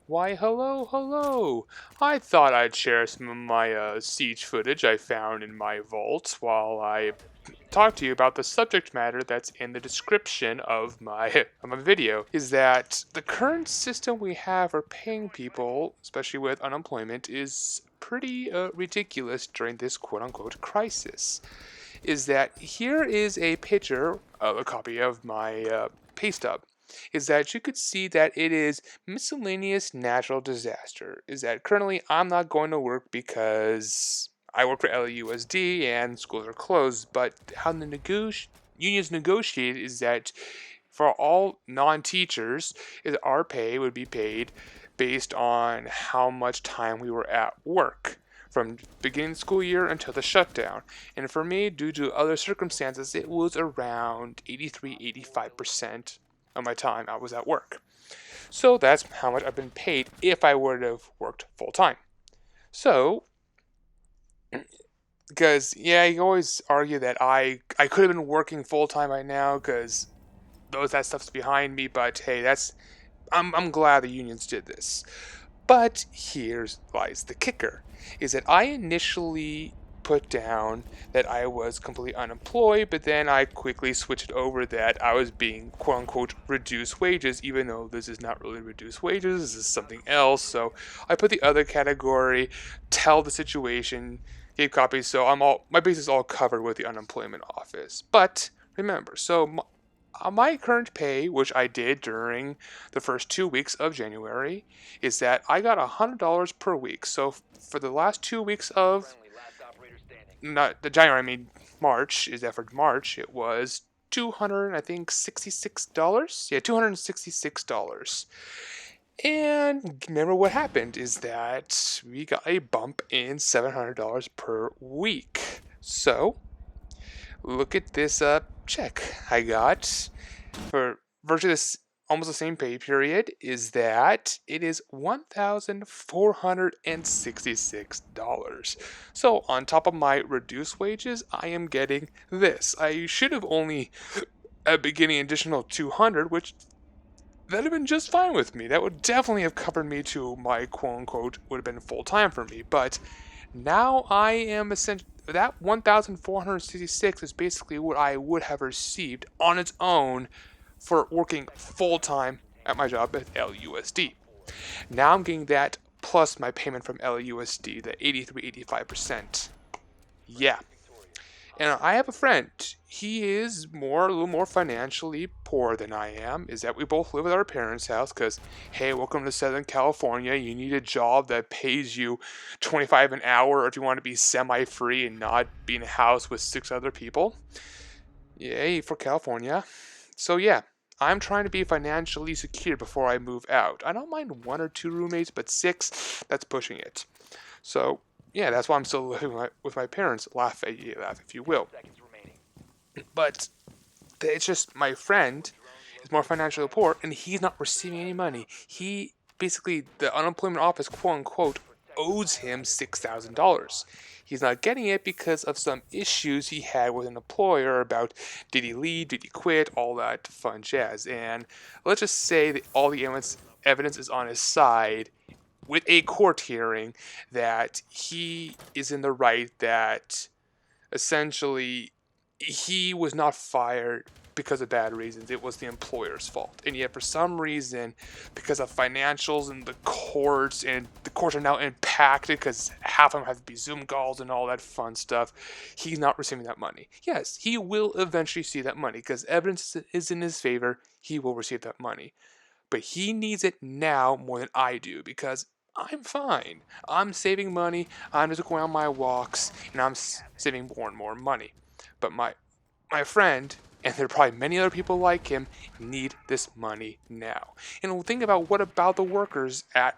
Why, hello, hello. I thought I'd share some of my siege footage I found in my vault while I talk to you about the subject matter that's in the description of my of my video. Is that the current system we have for paying people, especially with unemployment, is pretty ridiculous during this quote-unquote crisis. Is that here is a picture of a copy of my pay stub. Is that you could see that it is miscellaneous natural disaster. Is that currently I'm not going to work because I work for LUSD and schools are closed. But how the unions negotiate is that for all non-teachers, is our pay would be paid based on how much time we were at work from beginning the school year until the shutdown. And for me, due to other circumstances, it was around 83-85% of my time I was at work. So that's how much I've been paid if I would have worked full time. So, because yeah, you always argue that I could have been working full time by now because that stuff's behind me. But hey, I'm glad the unions did this. But here's lies the kicker: is that I initially put down that I was completely unemployed, but then I quickly switched it over that I was being quote unquote reduced wages, even though this is not really reduced wages, this is something else. So I put the other category, tell the situation, gave copies, so my base is all covered with the unemployment office. But remember, my current pay, which I did during the first 2 weeks of January, is that I got $100 per week. So for the last 2 weeks of not the January, I mean March, is that for March it was 200, I think $66. Yeah, $266. And remember what happened is that we got a bump in $700 per week. So look at this check I got for virtually this almost the same pay period is that it is $1,466. So on top of my reduced wages, I am getting this. I should have only been getting additional 200, which that'd have been just fine with me. That would definitely have covered me to my quote unquote would have been full time for me. But now I am essentially that 1,466 is basically what I would have received on its own for working full time at my job at LUSD. Now I'm getting that plus my payment from LUSD, the 83-85%. Yeah. And I have a friend. He is a little more financially poor than I am. Is that we both live at our parents' house because, hey, welcome to Southern California. You need a job that pays you 25 an hour, or if you want to be semi-free and not be in a house with 6 other people. Yay for California. So yeah, I'm trying to be financially secure before I move out. I don't mind 1 or 2 roommates, but 6, that's pushing it. So yeah, that's why I'm still living with my parents. Laugh if you will. But it's just my friend is more financially poor, and he's not receiving any money. He basically the unemployment office, quote unquote, owes him $6,000. He's not getting it because of some issues he had with an employer about did he leave, did he quit, all that fun jazz. And let's just say that all the evidence is on his side with a court hearing that he is in the right, that essentially he was not fired because of bad reasons. It was the employer's fault. And yet, for some reason, because of financials and the courts are now impacted because half of them have to be Zoom calls and all that fun stuff, he's not receiving that money. Yes, he will eventually see that money because evidence is in his favor. He will receive that money. But he needs it now more than I do because I'm fine. I'm saving money. I'm just going on my walks and I'm saving more and more money. But my friend, and there are probably many other people like him, need this money now. And think about what about the workers at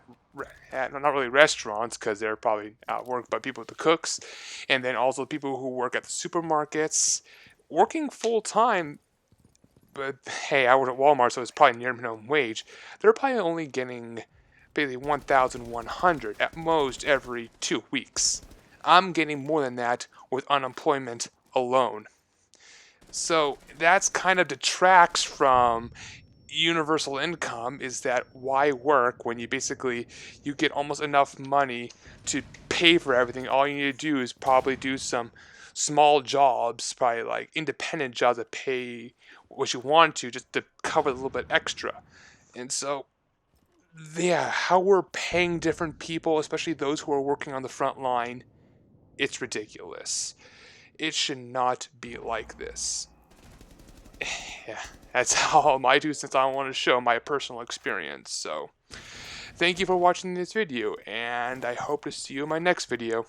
not really restaurants because they're probably at work, but people, the cooks, and then also people who work at the supermarkets, working full time. But hey, I work at Walmart, so it's probably near minimum wage. They're probably only getting basically 1,100 at most every 2 weeks. I'm getting more than that with unemployment alone. So that's kind of detracts from universal income is that why work when you get almost enough money to pay for everything. All you need to do is probably do some small jobs, probably like independent jobs that pay what you want to, just to cover a little bit extra. And so yeah, how we're paying different people, especially those who are working on the front line, it's ridiculous. It should not be like this. Yeah, that's all my 2 cents. I want to show my personal experience. So, thank you for watching this video, and I hope to see you in my next video.